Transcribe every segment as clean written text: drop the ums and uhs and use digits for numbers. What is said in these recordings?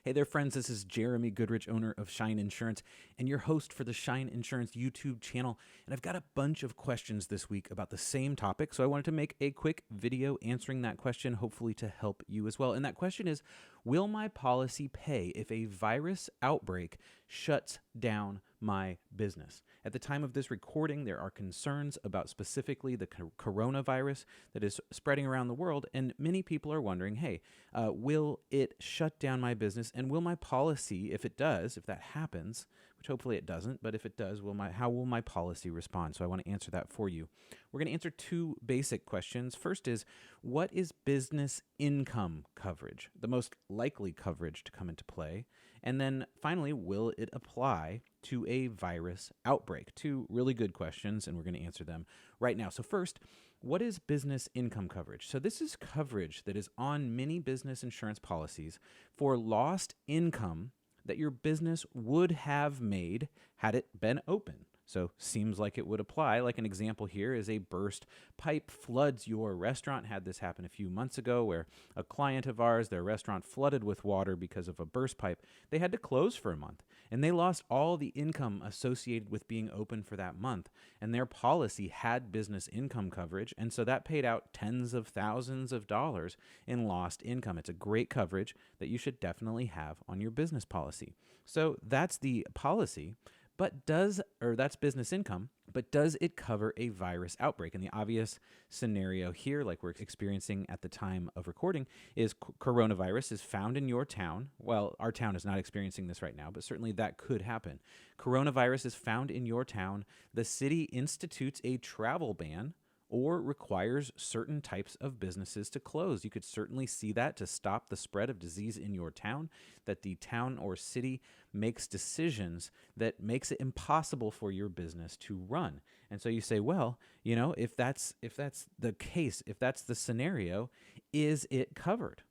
Hey there, friends. This is Jeremy Goodrich, owner of Shine Insurance, and your host for the Shine Insurance YouTube channel. And I've got a bunch of questions this week about the same topic, so I wanted to make a quick video answering that question, hopefully to help you as well. And that question is, will my policy pay if a virus outbreak shuts down my business? At the time of this recording, there are concerns about specifically the coronavirus that is spreading around the world, and many people are wondering, hey, will it shut down my business? And will my policy, if it does, if that happens, which hopefully it doesn't, but if it does, how will my policy respond? So I want to answer that for you. We're going to answer two basic questions. First is, what is business income coverage? The most likely coverage to come into play. And then finally, will it apply to a virus outbreak? Two really good questions, and we're going to answer them right now. So first, what is business income coverage? So this is coverage that is on many business insurance policies for lost income that your business would have made had it been open. So seems like it would apply. Like an example here is a burst pipe floods your restaurant. Had this happen a few months ago where a client of ours, their restaurant flooded with water because of a burst pipe. They had to close for a month and they lost all the income associated with being open for that month. And their policy had business income coverage. And so that paid out tens of thousands of dollars in lost income. It's a great coverage that you should definitely have on your business policy. So that's the policy. But that's business income, but does it cover a virus outbreak? And the obvious scenario here, like we're experiencing at the time of recording, is coronavirus is found in your town. Well, our town is not experiencing this right now, but certainly that could happen. Coronavirus is found in your town. The city institutes a travel ban or requires certain types of businesses to close. You could certainly see that to stop the spread of disease in your town, that the town or city makes decisions that makes it impossible for your business to run. And so you say, well, if that's the case, if that's the scenario, is it covered?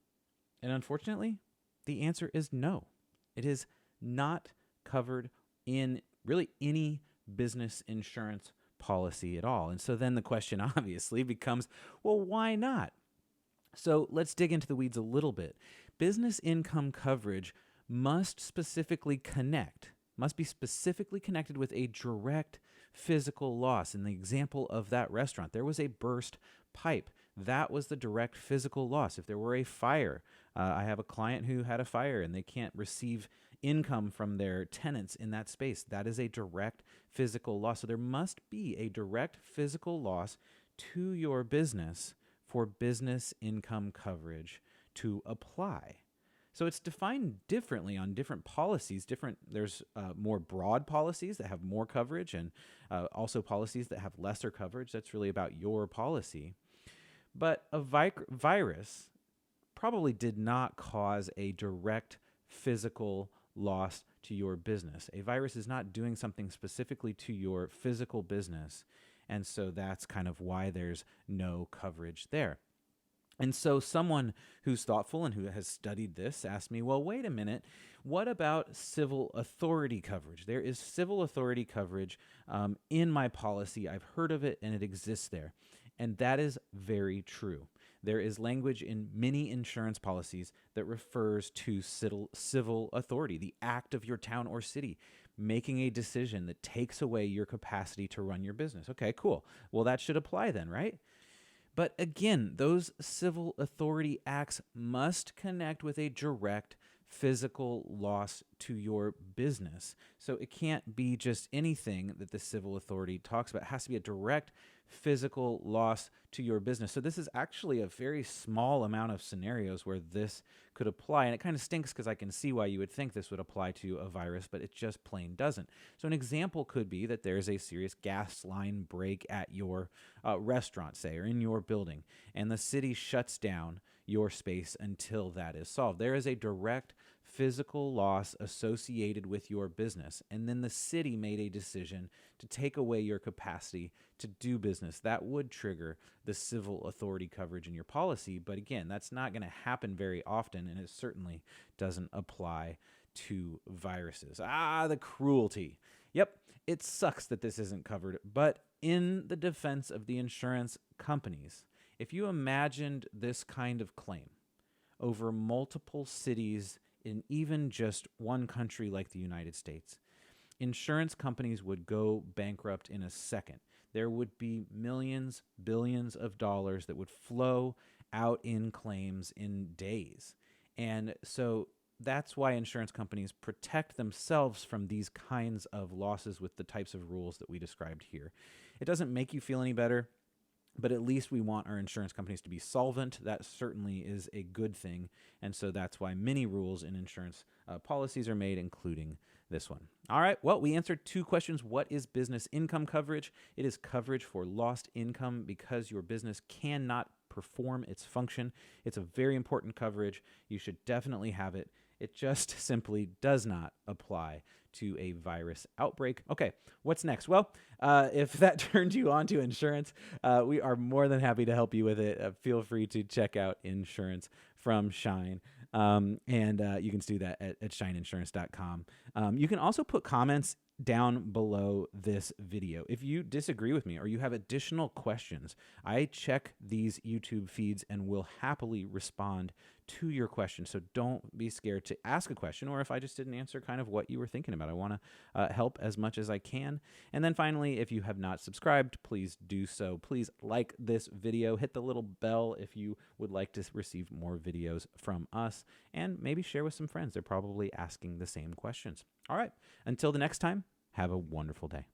And unfortunately, the answer is no. It is not covered in really any business insurance policy at all. And so then the question obviously becomes, well, why not? So let's dig into the weeds a little bit. Business income coverage must be specifically connected with a direct physical loss. In the example of that restaurant, there was a burst pipe. That was the direct physical loss. If there were a fire, I have a client who had a fire and they can't receive income from their tenants in that space. That is a direct physical loss. So there must be a direct physical loss to your business for business income coverage to apply. So it's defined differently on different policies. There's more broad policies that have more coverage and also policies that have lesser coverage. That's really about your policy. But a virus probably did not cause a direct physical loss to your business. A virus is not doing something specifically to your physical business. And so that's kind of why there's no coverage there. And so someone who's thoughtful and who has studied this asked me, well, wait a minute, what about civil authority coverage? There is civil authority coverage in my policy. I've heard of it and it exists there. And that is very true. There is language in many insurance policies that refers to civil authority, the act of your town or city making a decision that takes away your capacity to run your business. Okay, cool. Well, that should apply then, right? But again, those civil authority acts must connect with a direct physical loss to your business. So it can't be just anything that the civil authority talks about. It has to be a direct physical loss to your business. So this is actually a very small amount of scenarios where this could apply. And it kind of stinks because I can see why you would think this would apply to a virus, but it just plain doesn't. So an example could be that there's a serious gas line break at your restaurant, say, or in your building, and the city shuts down your space until that is solved. There is a direct physical loss associated with your business. And then the city made a decision to take away your capacity to do business. That would trigger the civil authority coverage in your policy. But again, that's not going to happen very often, and it certainly doesn't apply to viruses. The cruelty. Yep, it sucks that this isn't covered. But in the defense of the insurance companies, if you imagined this kind of claim over multiple cities in even just one country like the United States, insurance companies would go bankrupt in a second. There would be millions, billions of dollars that would flow out in claims in days. And so that's why insurance companies protect themselves from these kinds of losses with the types of rules that we described here. It doesn't make you feel any better, but at least we want our insurance companies to be solvent. That certainly is a good thing. And so that's why many rules in insurance policies are made, including this one. All right, well, we answered 2 questions. What is business income coverage? It is coverage for lost income because your business cannot perform its function. It's a very important coverage. You should definitely have it. It just simply does not apply to a virus outbreak. Okay, what's next? Well, if that turned you on to insurance, we are more than happy to help you with it. Feel free to check out Insurance from Shine. And you can do that at shineinsurance.com. You can also put comments down below this video. If you disagree with me or you have additional questions, I check these YouTube feeds and will happily respond to your question. So don't be scared to ask a question, or if I just didn't answer kind of what you were thinking about. I want to help as much as I can. And then finally, if you have not subscribed, please do so. Please like this video, hit the little bell if you would like to receive more videos from us, and maybe share with some friends. They're probably asking the same questions. All right, until the next time, have a wonderful day.